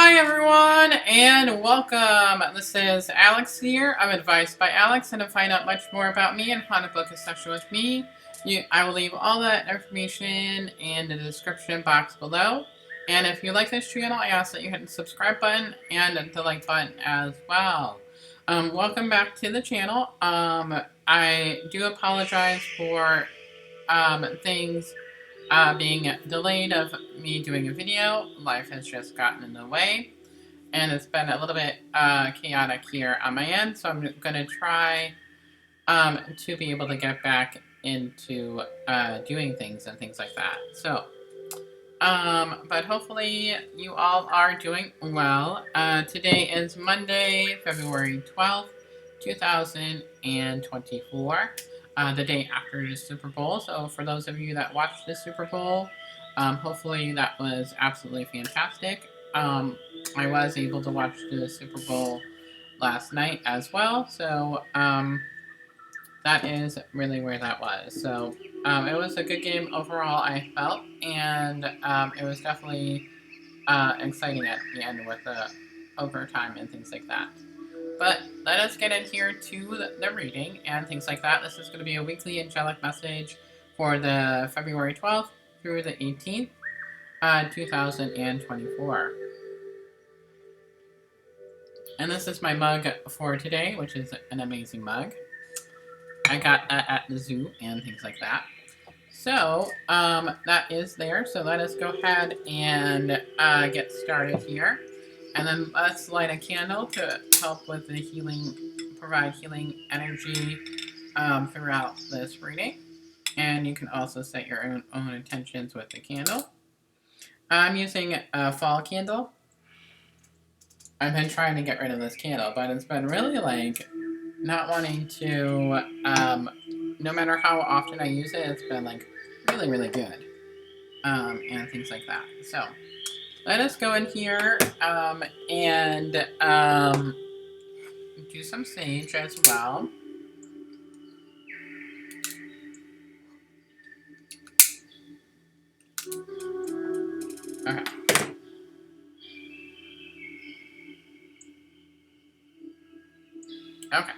Hi everyone and welcome. This is Alex here. I'm Advice by Alex, and to find out much more about me and how to book a session with me, I will leave all that information in the description box below. And if you like this channel, I ask that you hit the subscribe button and the like button as well. Welcome back to the channel. I do apologize for things being delayed of me doing a video. Life has just gotten in the way, and it's been a little bit chaotic here on my end, so I'm going to try to be able to get back into doing things and things like that. So, but hopefully you all are doing well. Today is Monday, February 12th, 2024. The day after the Super Bowl. So for those of you that watched the Super Bowl, hopefully that was absolutely fantastic. I was able to watch the Super Bowl last night as well. So that is really where that was. So it was a good game overall, I felt, and it was definitely exciting at the end with the overtime and things like that. But let us get in here to the reading and things like that. This is going to be a weekly angelic message for the February 12th through the 18th, 2024. And this is my mug for today, which is an amazing mug. I got that at the zoo and things like that. So, that is there. So let us go ahead and get started here. And then let's light a candle to help with the healing, provide healing energy throughout this reading. And you can also set your own intentions with the candle. I'm using a fall candle. I've been trying to get rid of this candle, but it's been really like not wanting to, no matter how often I use it, it's been like really, really good. And things like that. So let us go in here and do some sage as well. Okay. Okay.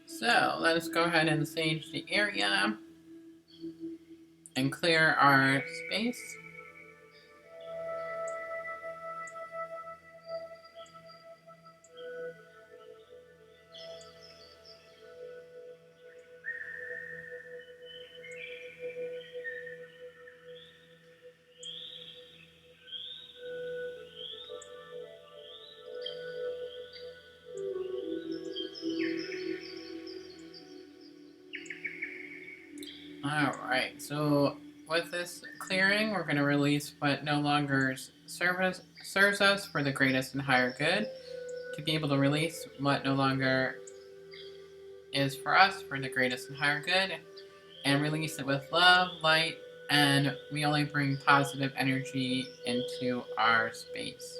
So let us go ahead and sage the area and clear our space. Alright, so with this clearing, we're going to release what no longer serves us for the greatest and higher good, to be able to release what no longer is for us for the greatest and higher good, and release it with love, light, and we only bring positive energy into our space.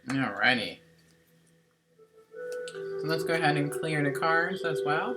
Alrighty. So let's go ahead and clear the cards as well.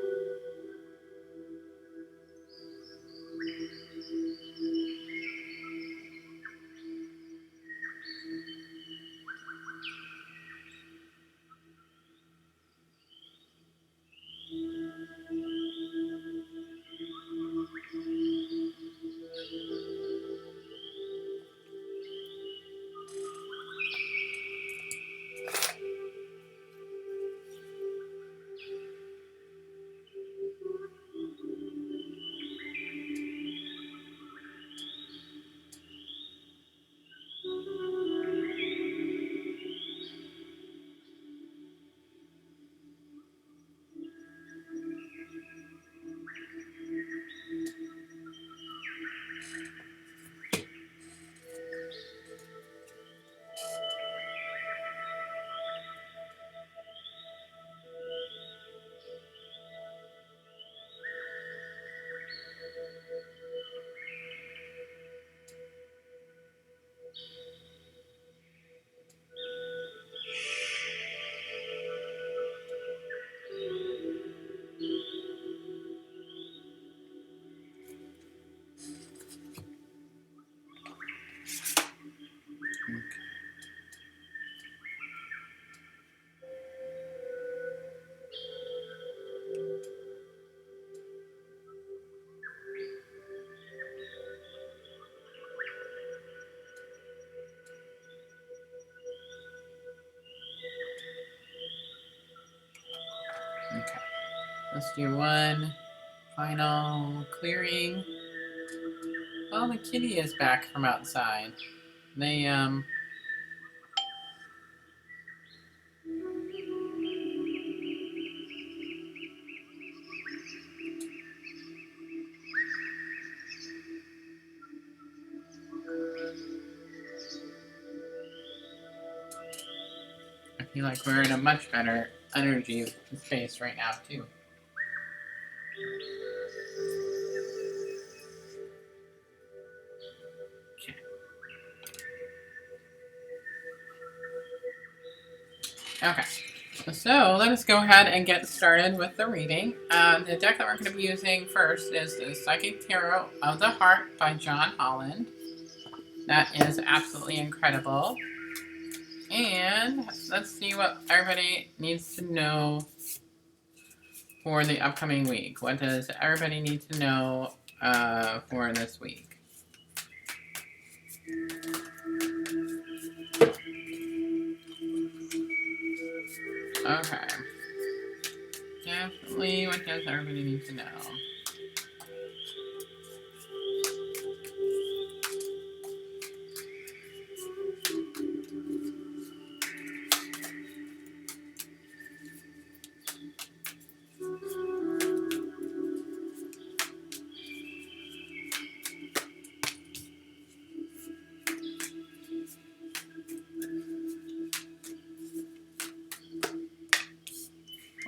Let's do one final clearing. Well, the kitty is back from outside. They, I feel like we're in a much better energy space right now, too. Okay, so let us go ahead and get started with the reading. The deck that we're going to be using first is the Psychic Tarot of the Heart by John Holland. That is absolutely incredible. And let's see what everybody needs to know for the upcoming week. What does everybody need to know for this week? Okay. Definitely, what does everybody need to know?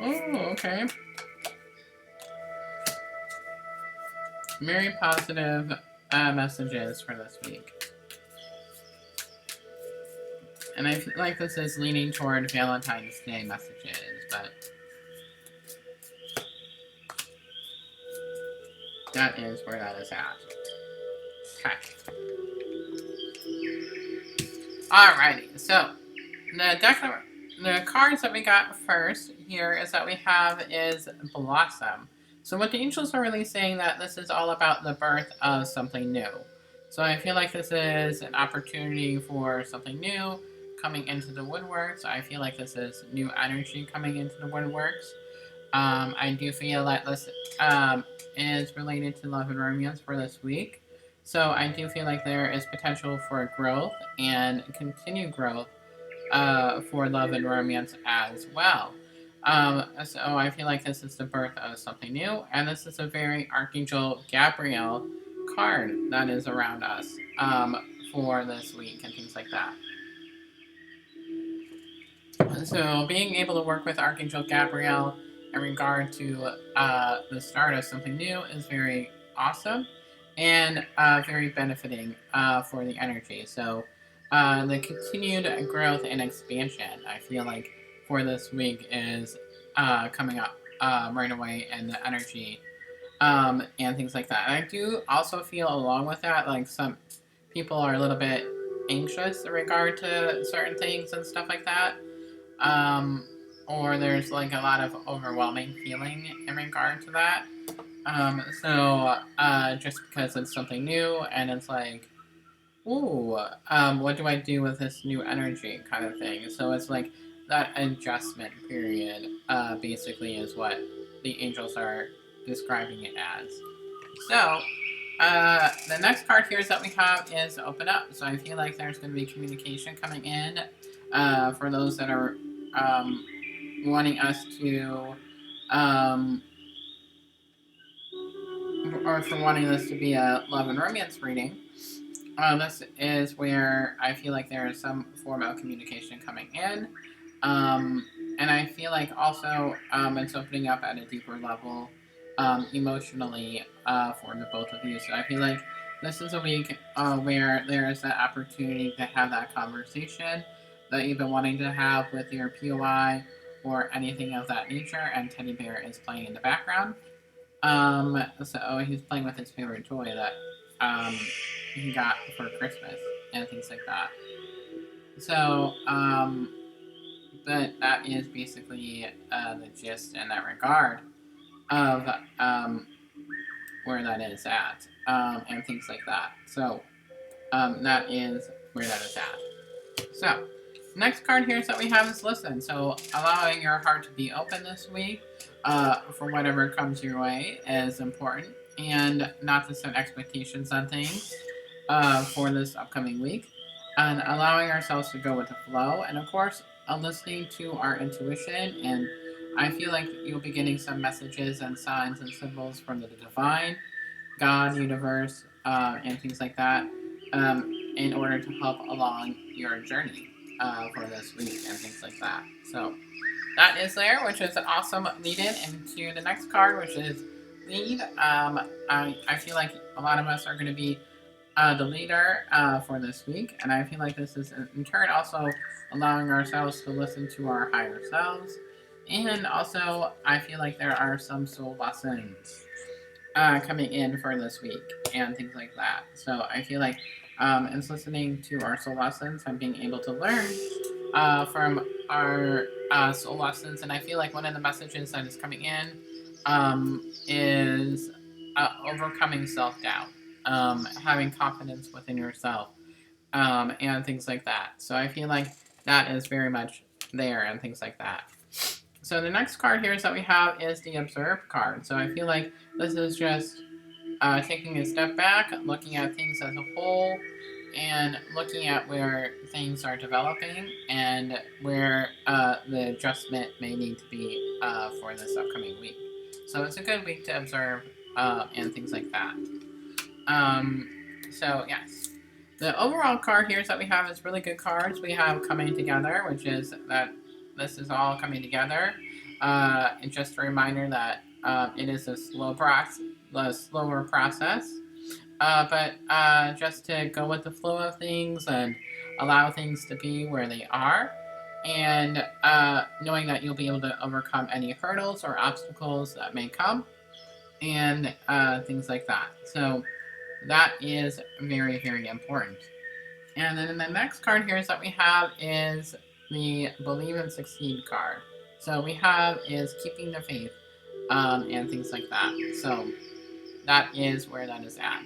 Oh, okay. Very positive messages for this week. And I feel like this is leaning toward Valentine's Day messages, but that is where that is at. Okay. Alrighty, so the cards that we got first here is that we have is Blossom. So what the angels are really saying that this is all about the birth of something new. So I feel like this is an opportunity for something new coming into the woodworks. I feel like this is new energy coming into the woodworks. I do feel that this is related to love and romance for this week. So I do feel like there is potential for growth and continued growth for love and romance as well. So I feel like this is the birth of something new, and this is a very Archangel Gabriel card that is around us for this week and things like that. So being able to work with Archangel Gabriel in regard to the start of something new is very awesome and very benefiting for the energy. So the continued growth and expansion, I feel like, for this week is coming up right away, and the energy and things like that. And I do also feel, along with that, like some people are a little bit anxious in regard to certain things and stuff like that. Or there's like a lot of overwhelming feeling in regard to that. Just because it's something new and it's like, ooh, what do I do with this new energy kind of thing? So it's like that adjustment period, basically, is what the angels are describing it as. So, the next card here is that we have is Open Up. So I feel like there's going to be communication coming in for those that are wanting us to, or for wanting this to be a love and romance reading. This is where I feel like there is some form of communication coming in. And I feel like also it's opening up at a deeper level emotionally for the both of you. So I feel like this is a week where there is that opportunity to have that conversation that you've been wanting to have with your POI or anything of that nature, and Teddy Bear is playing in the background. So he's playing with his favorite toy that he got for Christmas and things like that. So, but that is basically the gist in that regard of where that is at and things like that. So, that is where that is at. So, next card here is that we have is Listen. So, allowing your heart to be open this week. for whatever comes your way is important, and not to set expectations on things for this upcoming week, and allowing ourselves to go with the flow, and of course, listening to our intuition. And I feel like you'll be getting some messages and signs and symbols from the divine, God, universe, and things like that, in order to help along your journey for this week and things like that. So that is there, which is an awesome lead in into the next card, which is lead. I feel like a lot of us are going to be the leader for this week, and I feel like this is in turn also allowing ourselves to listen to our higher selves, and also I feel like there are some soul lessons coming in for this week and things like that. So I feel like it's listening to our soul lessons and being able to learn from our soul lessons. And I feel like one of the messages that is coming in is overcoming self-doubt, having confidence within yourself, and things like that. So I feel like that is very much there and things like that. So the next card here is that we have is the Observe card. So I feel like this is just taking a step back, looking at things as a whole, and looking at where things are developing and where the adjustment may need to be for this upcoming week. So it's a good week to observe and things like that. So yes, the overall card here is that we have is really good cards. We have Coming Together, which is that this is all coming together. And just a reminder that it is a slower process. But just to go with the flow of things and allow things to be where they are, and knowing that you'll be able to overcome any hurdles or obstacles that may come, and things like that. So that is very, very important. And then the next card here is that we have is the Believe and Succeed card. So we have is Keeping the Faith, and things like that. So that is where that is at.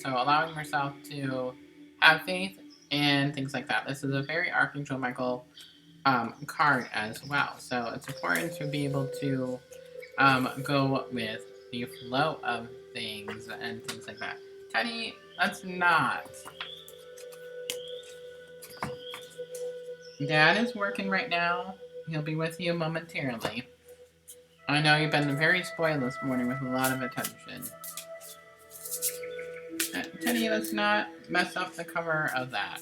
So allowing yourself to have faith and things like that. This is a very Archangel Michael card as well. So it's important to be able to go with the flow of things and things like that. Teddy, let's not. Dad is working right now. He'll be with you momentarily. I know you've been very spoiled this morning with a lot of attention. Teddy, let's not mess up the cover of that.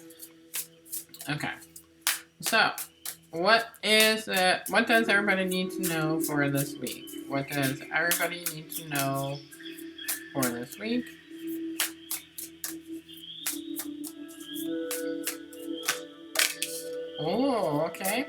Okay. So, what does everybody need to know for this week? What does everybody need to know for this week? Oh, okay.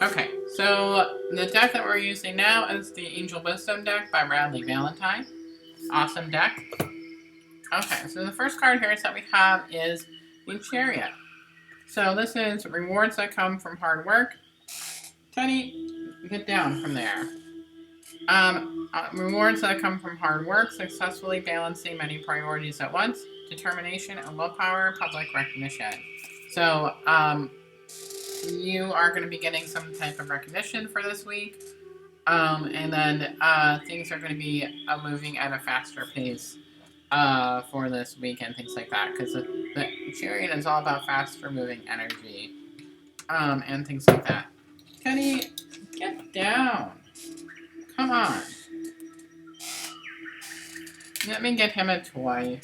Okay, so the deck that we're using now is the Angel Wisdom deck by Bradley Valentine. Awesome deck. Okay, so the first card here is that we have is the Chariot. So this is rewards that come from hard work. Teddy, get down from there. Rewards that come from hard work, successfully balancing many priorities at once, determination and willpower, public recognition. So you are going to be getting some type of recognition for this week. And then things are going to be moving at a faster pace for this week and things like that. Because the Chariot is all about faster moving energy and things like that. Kenny, get down. Come on. Let me get him a toy.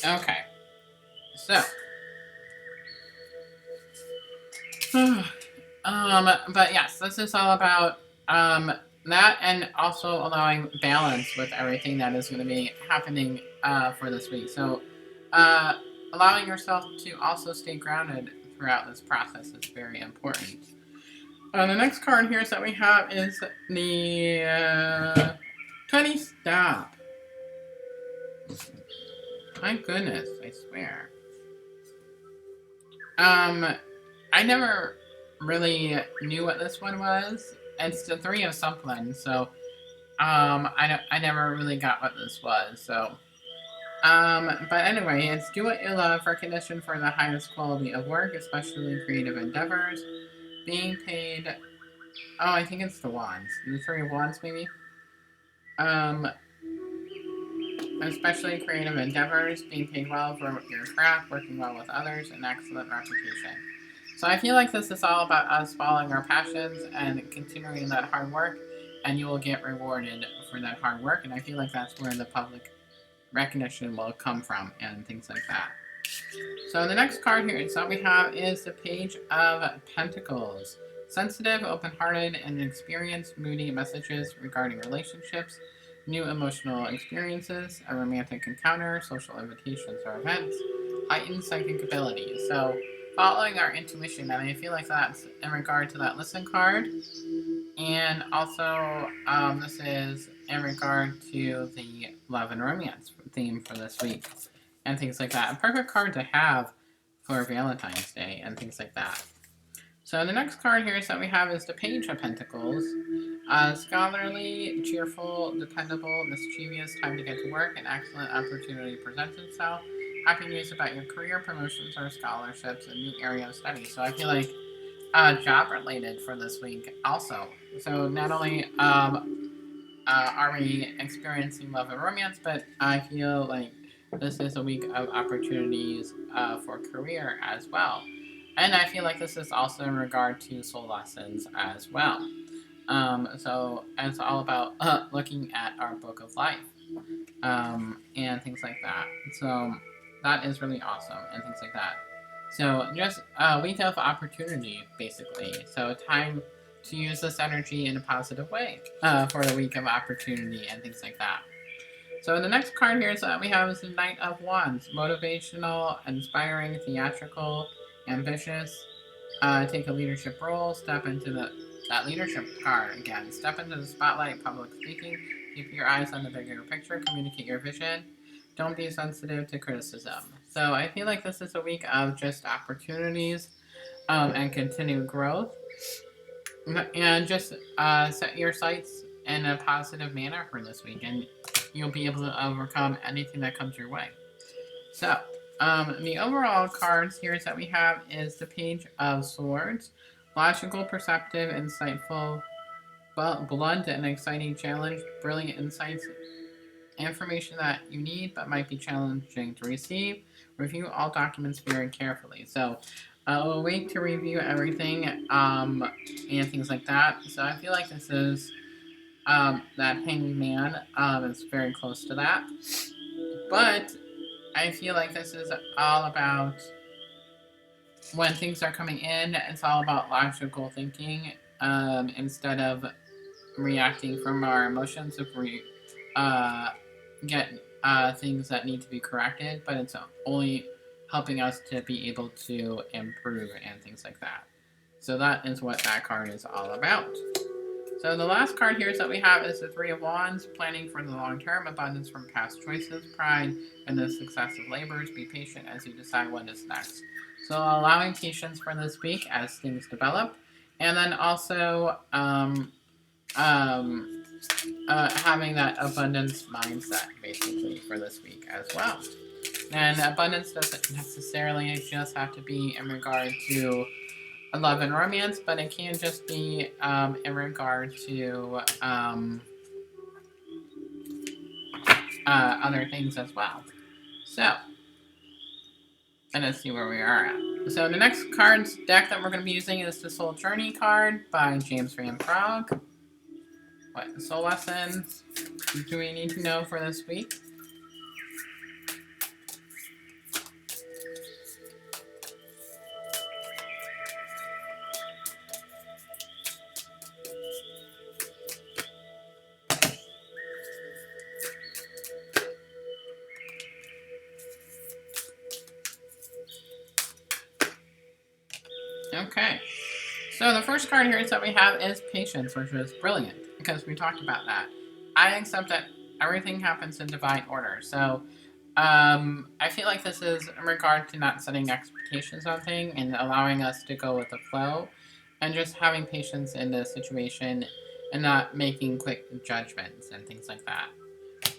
Okay. So. But yes, this is all about that, and also allowing balance with everything that is going to be happening for this week. So allowing yourself to also stay grounded throughout this process is very important. The next card here is that we have is the Honey, stop. My goodness, I swear. I never really knew what this one was. It's the three of something, so I never really got what this was. So but anyway, it's do what you love, recognition for the highest quality of work, especially creative endeavors, being paid. Oh, I think it's the wands, the three of wands, maybe. Um, Especially creative endeavors, being paid well for your craft, working well with others, and excellent reputation. So I feel like this is all about us following our passions and continuing that hard work, and you will get rewarded for that hard work. And I feel like that's where the public recognition will come from and things like that. So the next card here that we have is the Page of Pentacles. Sensitive, open-hearted, and experienced moody messages regarding relationships, new emotional experiences, a romantic encounter, social invitations or events, heightened psychic abilities. So following our intuition, and I feel like that's in regard to that listen card. And also, this is in regard to the love and romance theme for this week and things like that. A perfect card to have for Valentine's Day and things like that. So the next card here that we have is the Page of Pentacles. Scholarly, cheerful, dependable, mischievous, time to get to work, an excellent opportunity presents itself. Happy news about your career, promotions, or scholarships, a new area of study. So I feel like job related for this week also. So not only are we experiencing love and romance, but I feel like this is a week of opportunities for career as well. And I feel like this is also in regard to soul lessons as well. So it's all about looking at our book of life and things like that. So that is really awesome and things like that. So just a week of opportunity, basically. So time to use this energy in a positive way for the week of opportunity and things like that. So the next card here is that we have is the Knight of Wands. Motivational, inspiring, theatrical, ambitious. Take a leadership role. Step into that leadership card again. Step into the spotlight, public speaking. Keep your eyes on the bigger picture. Communicate your vision. Don't be sensitive to criticism. So I feel like this is a week of just opportunities and continued growth. And just set your sights in a positive manner for this week, and you'll be able to overcome anything that comes your way. So, the overall cards here that we have is the Page of Swords. Logical, perceptive, insightful, blunt, and exciting challenge. Brilliant insights. Information that you need but might be challenging to receive. Review all documents very carefully. So, a week to review everything and things like that. So I feel like this is that Hangman is very close to that. But I feel like this is all about when things are coming in, it's all about logical thinking instead of reacting from our emotions if we get things that need to be corrected, but it's only helping us to be able to improve and things like that. So that is what that card is all about. So the last card here that we have is the Three of Wands, planning for the long term, abundance from past choices, pride in the success of labors. Be patient as you decide what is next. So allowing patience for this week as things develop, and then also having that abundance mindset basically for this week as well. And abundance doesn't necessarily just have to be in regard to love and romance, but it can just be in regard to other things as well. So, and let's see where we are at. So the next cards deck that we're going to be using is the Soul Journey card by James Van Praagh. What soul lessons do we need to know for this week? Okay, so the first card here that we have is Patience, which is brilliant because we talked about that. I accept that everything happens in divine order. So I feel like this is in regard to not setting expectations on things and allowing us to go with the flow and just having patience in the situation and not making quick judgments and things like that.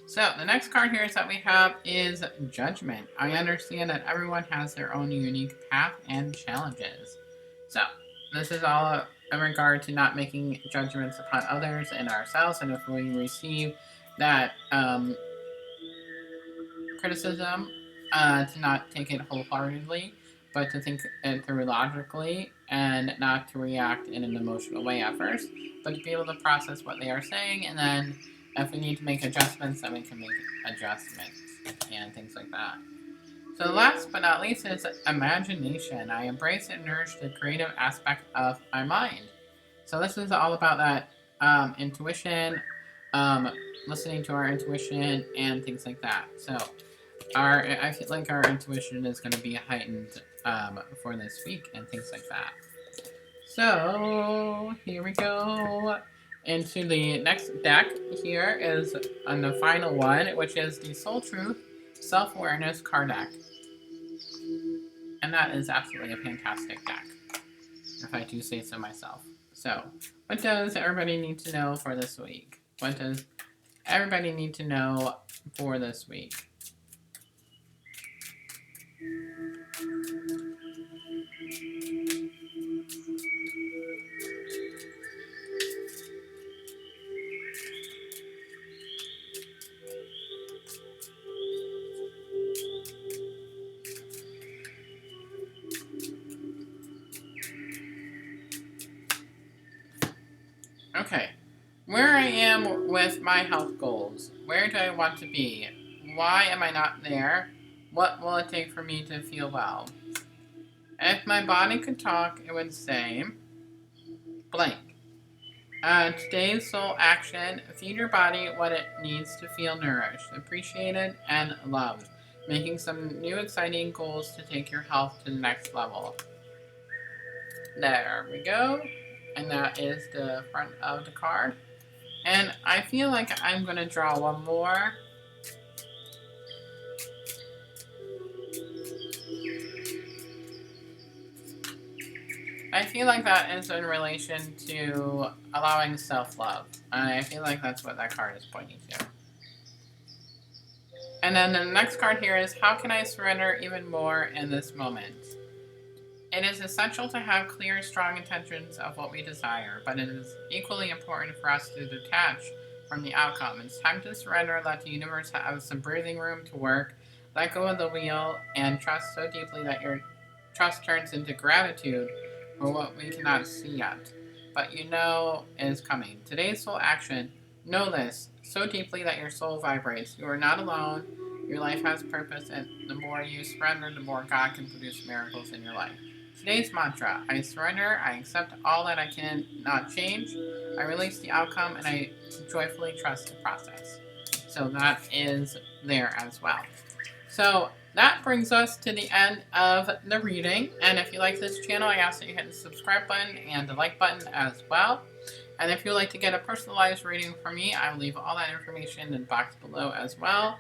So the next card here is that we have is Judgment. I understand that everyone has their own unique path and challenges. So this is all in regard to not making judgments upon others and ourselves, and if we receive that criticism, to not take it wholeheartedly, but to think it through logically and not to react in an emotional way at first, but to be able to process what they are saying, and then if we need to make adjustments, then we can make adjustments and things like that. So last but not least is imagination. I embrace and nourish the creative aspect of my mind. So this is all about that intuition, um, listening to our intuition and things like that. So I feel like our intuition is going to be heightened for this week and things like that. So here we go into the next deck. Here is on the final one, which is the Soul Truth Self Awareness card deck, and that is absolutely a fantastic deck, if I do say so myself. So, what does everybody need to know for this week? What does everybody need to know for this week? Okay. Where I am with my health goals. Where do I want to be? Why am I not there? What will it take for me to feel well? If my body could talk, it would say blank. Today's soul action: feed your body what it needs to feel nourished, appreciated, and loved. Making some new exciting goals to take your health to the next level. There we go. And that is the front of the card. And I feel like I'm going to draw one more. I feel like that is in relation to allowing self-love. I feel like that's what that card is pointing to. And then the next card here is, how can I surrender even more in this moment? It is essential to have clear, strong intentions of what we desire, but it is equally important for us to detach from the outcome. It's time to surrender, let the universe have some breathing room to work, let go of the wheel, and trust so deeply that your trust turns into gratitude for what we cannot see yet, but you know is coming. Today's soul action: know this so deeply that your soul vibrates. You are not alone. Your life has purpose, and the more you surrender, the more God can produce miracles in your life. Today's mantra: I surrender, I accept all that I cannot change, I release the outcome, and I joyfully trust the process. So that is there as well. So that brings us to the end of the reading. And if you like this channel, I ask that you hit the subscribe button and the like button as well. And if you'd like to get a personalized reading from me, I will leave all that information in the box below as well.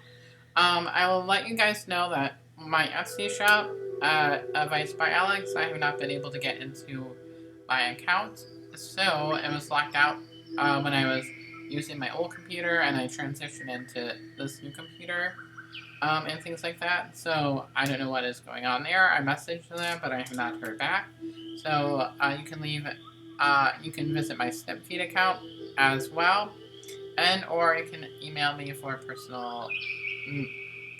I will let you guys know that my Etsy shop, Advice by Alex, I have not been able to get into my account. So it was locked out when I was using my old computer and I transitioned into this new computer. And things like that. So I don't know what is going on there. I messaged them, but I have not heard back. So you can leave. You can visit my Snipfeed account as well, and or you can email me for personal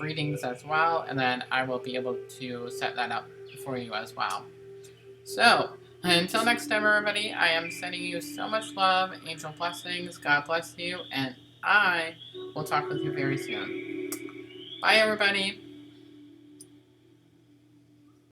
readings as well, and then I will be able to set that up for you as well. So until next time, everybody, I am sending you so much love, angel blessings. God bless you, and I will talk with you very soon. Bye, everybody.